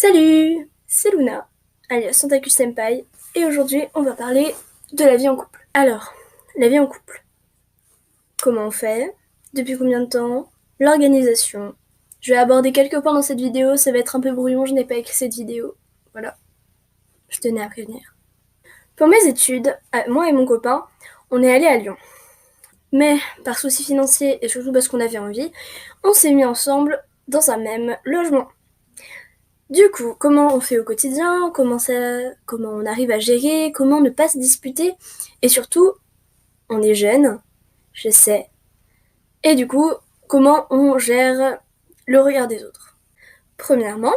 Salut, c'est Luna, alias Santaku Senpai, et aujourd'hui on va parler de la vie en couple. Alors, la vie en couple. Comment on fait? Depuis combien de temps? L'organisation. Je vais aborder quelques points dans cette vidéo, ça va être un peu brouillon, je n'ai pas écrit cette vidéo. Voilà, je tenais à prévenir. Pour mes études, moi et mon copain, on est allés à Lyon. Mais par souci financier et surtout parce qu'on avait envie, on s'est mis ensemble dans un même logement. Du coup, comment on fait au quotidien, comment on arrive à gérer, comment ne pas se disputer, et surtout, on est jeune, je sais, et du coup, comment on gère le regard des autres. Premièrement,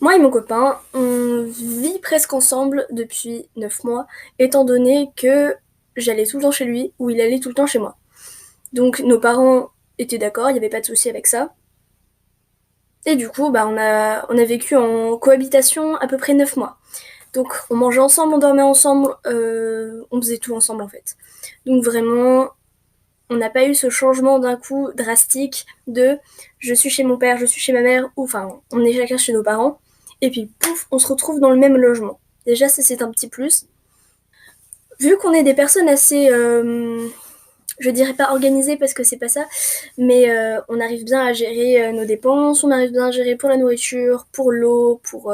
moi et mon copain, on vit presque ensemble depuis 9 mois, étant donné que j'allais tout le temps chez lui ou il allait tout le temps chez moi. Donc nos parents étaient d'accord, il n'y avait pas de souci avec ça. Et du coup, on a vécu en cohabitation à peu près 9 mois. Donc on mangeait ensemble, on dormait ensemble, on faisait tout ensemble en fait. Donc vraiment, on n'a pas eu ce changement d'un coup drastique de je suis chez mon père, je suis chez ma mère, ou enfin on est chacun chez nos parents, et puis pouf, on se retrouve dans le même logement. Déjà ça c'est un petit plus. Vu qu'on est des personnes assez, je dirais pas organisées parce que c'est pas ça, mais on arrive bien à gérer nos dépenses, on arrive bien à gérer pour la nourriture, pour l'eau, pour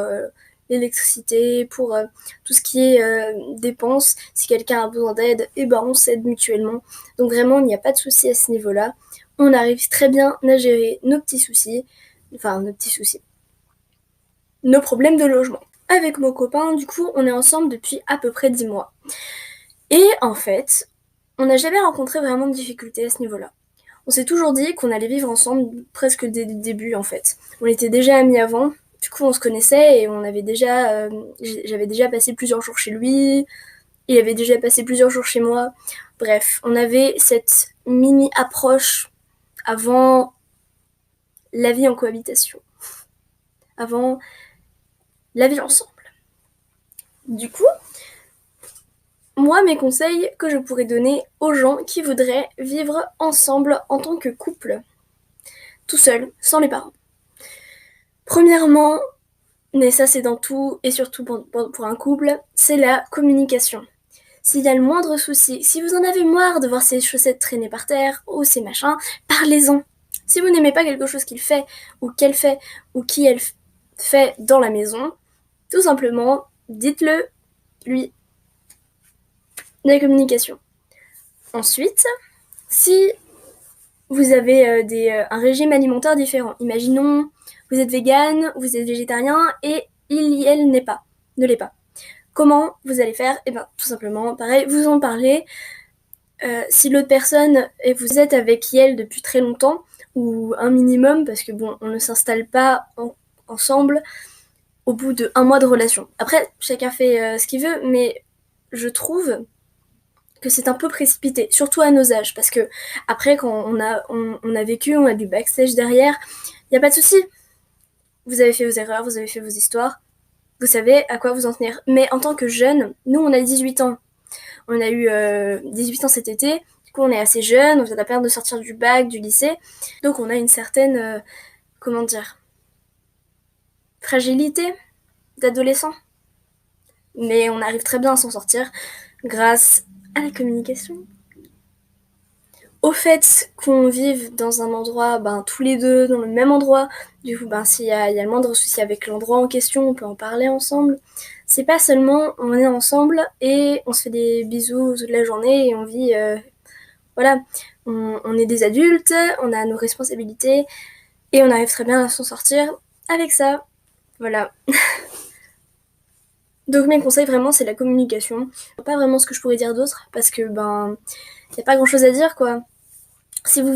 l'électricité, pour tout ce qui est dépenses. Si quelqu'un a besoin d'aide, et ben on s'aide mutuellement. Donc vraiment, il n'y a pas de souci à ce niveau-là. On arrive très bien à gérer nos petits soucis, enfin nos petits soucis, nos problèmes de logement. Avec mon copain, du coup, on est ensemble depuis à peu près 10 mois. Et en fait, on n'a jamais rencontré vraiment de difficultés à ce niveau-là. On s'est toujours dit qu'on allait vivre ensemble presque dès le début en fait. On était déjà amis avant, du coup on se connaissait et j'avais déjà passé plusieurs jours chez lui, il avait déjà passé plusieurs jours chez moi. Bref, on avait cette mini approche avant la vie en cohabitation, avant la vie ensemble. Du coup, moi, mes conseils que je pourrais donner aux gens qui voudraient vivre ensemble en tant que couple, tout seul, sans les parents. Premièrement, mais ça c'est dans tout et surtout pour un couple, c'est la communication. S'il y a le moindre souci, si vous en avez marre de voir ces chaussettes traîner par terre ou ces machins, parlez-en. Si vous n'aimez pas quelque chose qu'il fait ou qu'elle fait ou qui elle fait dans la maison, tout simplement, dites-le lui. La communication. Ensuite, si vous avez un régime alimentaire différent, imaginons vous êtes végane, vous êtes végétarien et elle ne l'est pas. Comment vous allez faire? Eh bien, tout simplement, pareil, vous en parlez. Si l'autre personne, et vous êtes avec elle depuis très longtemps, ou un minimum, parce que bon, on ne s'installe pas ensemble au bout de 1 mois de relation. Après, chacun fait ce qu'il veut, mais je trouve que c'est un peu précipité, surtout à nos âges, parce que après, quand on a vécu, on a du backstage derrière, il n'y a pas de souci. Vous avez fait vos erreurs, vous avez fait vos histoires, vous savez à quoi vous en tenir. Mais en tant que jeune, nous, on a 18 ans. On a eu 18 ans cet été. Du coup, on est assez jeune, on vient à peine de sortir du bac, du lycée. Donc, on a une certaine, comment dire, fragilité d'adolescent. Mais on arrive très bien à s'en sortir grâce à la communication. Au fait qu'on vive dans un endroit, tous les deux dans le même endroit, du coup, s'il y a le moindre souci avec l'endroit en question, on peut en parler ensemble. C'est pas seulement on est ensemble et on se fait des bisous toute la journée et on vit, voilà, on est des adultes, on a nos responsabilités et on arrive très bien à s'en sortir avec ça. Voilà. Donc mes conseils vraiment c'est la communication. Pas vraiment ce que je pourrais dire d'autre parce que y a pas grand chose à dire quoi. Si vous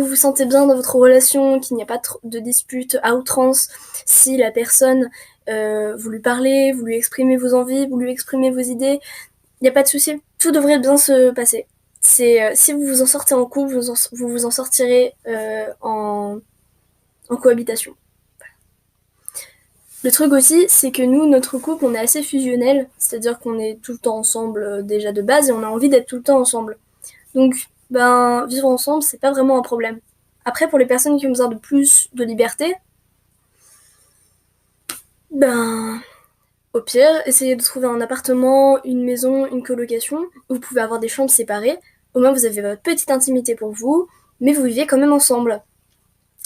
vous sentez bien dans votre relation, qu'il n'y a pas de dispute à outrance, si la personne, vous lui parlez, vous lui exprimez vos envies, vous lui exprimez vos idées, il n'y a pas de souci. Tout devrait bien se passer. Si vous vous en sortez en couple, vous vous en sortirez en cohabitation. Le truc aussi, c'est que nous, notre couple, on est assez fusionnel, c'est-à-dire qu'on est tout le temps ensemble déjà de base et on a envie d'être tout le temps ensemble. Donc, vivre ensemble, c'est pas vraiment un problème. Après, pour les personnes qui ont besoin de plus de liberté, Ben, au pire, essayez de trouver un appartement, une maison, une colocation, où vous pouvez avoir des chambres séparées. Au moins, vous avez votre petite intimité pour vous, mais vous vivez quand même ensemble.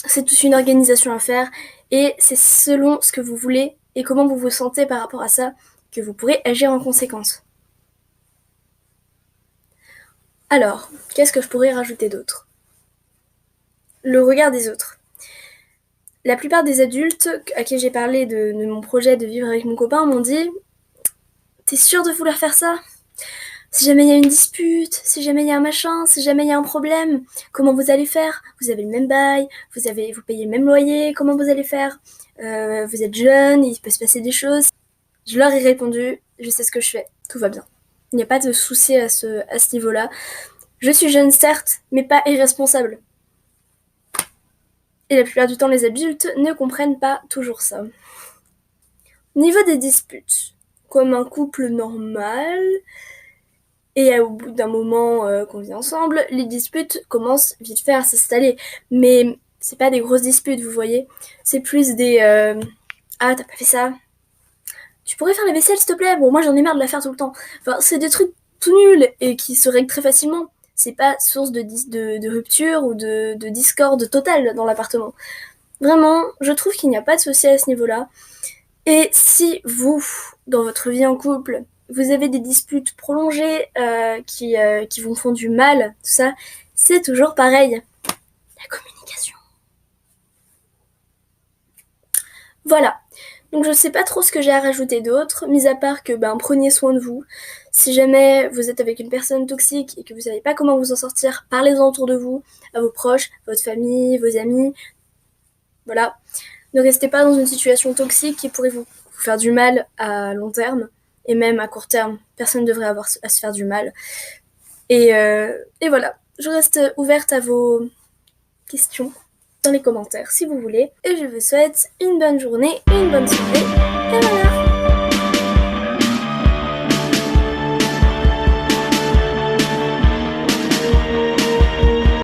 C'est toute une organisation à faire, et c'est selon ce que vous voulez et comment vous vous sentez par rapport à ça que vous pourrez agir en conséquence. Alors, qu'est-ce que je pourrais rajouter d'autre? Le regard des autres. La plupart des adultes à qui j'ai parlé de mon projet de vivre avec mon copain m'ont dit « T'es sûr de vouloir faire ça ? Si jamais il y a une dispute, si jamais il y a un machin, si jamais il y a un problème, comment vous allez faire? Vous avez le même bail, vous payez le même loyer, comment vous allez faire? Vous êtes jeune, il peut se passer des choses. » Je leur ai répondu « Je sais ce que je fais, tout va bien. Il n'y a pas de souci à ce niveau-là. Je suis jeune certes, mais pas irresponsable. » Et la plupart du temps, les adultes ne comprennent pas toujours ça. Niveau des disputes, comme un couple normal, et au bout d'un moment qu'on vit ensemble, les disputes commencent vite fait à s'installer. Mais c'est pas des grosses disputes, vous voyez. C'est plus des ah, t'as pas fait ça? Tu pourrais faire la vaisselle, s'il te plaît? Bon, moi j'en ai marre de la faire tout le temps. Enfin, c'est des trucs tout nuls et qui se règlent très facilement. C'est pas source de rupture ou de discorde totale dans l'appartement. Vraiment, je trouve qu'il n'y a pas de souci à ce niveau-là. Et si vous, dans votre vie en couple, vous avez des disputes prolongées qui vous font du mal, tout ça, c'est toujours pareil. La communication. Voilà. Donc je sais pas trop ce que j'ai à rajouter d'autre, mis à part que prenez soin de vous. Si jamais vous êtes avec une personne toxique et que vous savez pas comment vous en sortir, parlez-en autour de vous, à vos proches, à votre famille, vos amis. Voilà. Ne restez pas dans une situation toxique qui pourrait vous faire du mal à long terme et même à court terme. Personne ne devrait avoir à se faire du mal. Et voilà. Je reste ouverte à vos questions dans les commentaires si vous voulez. Et je vous souhaite une bonne journée et une bonne soirée. Et voilà.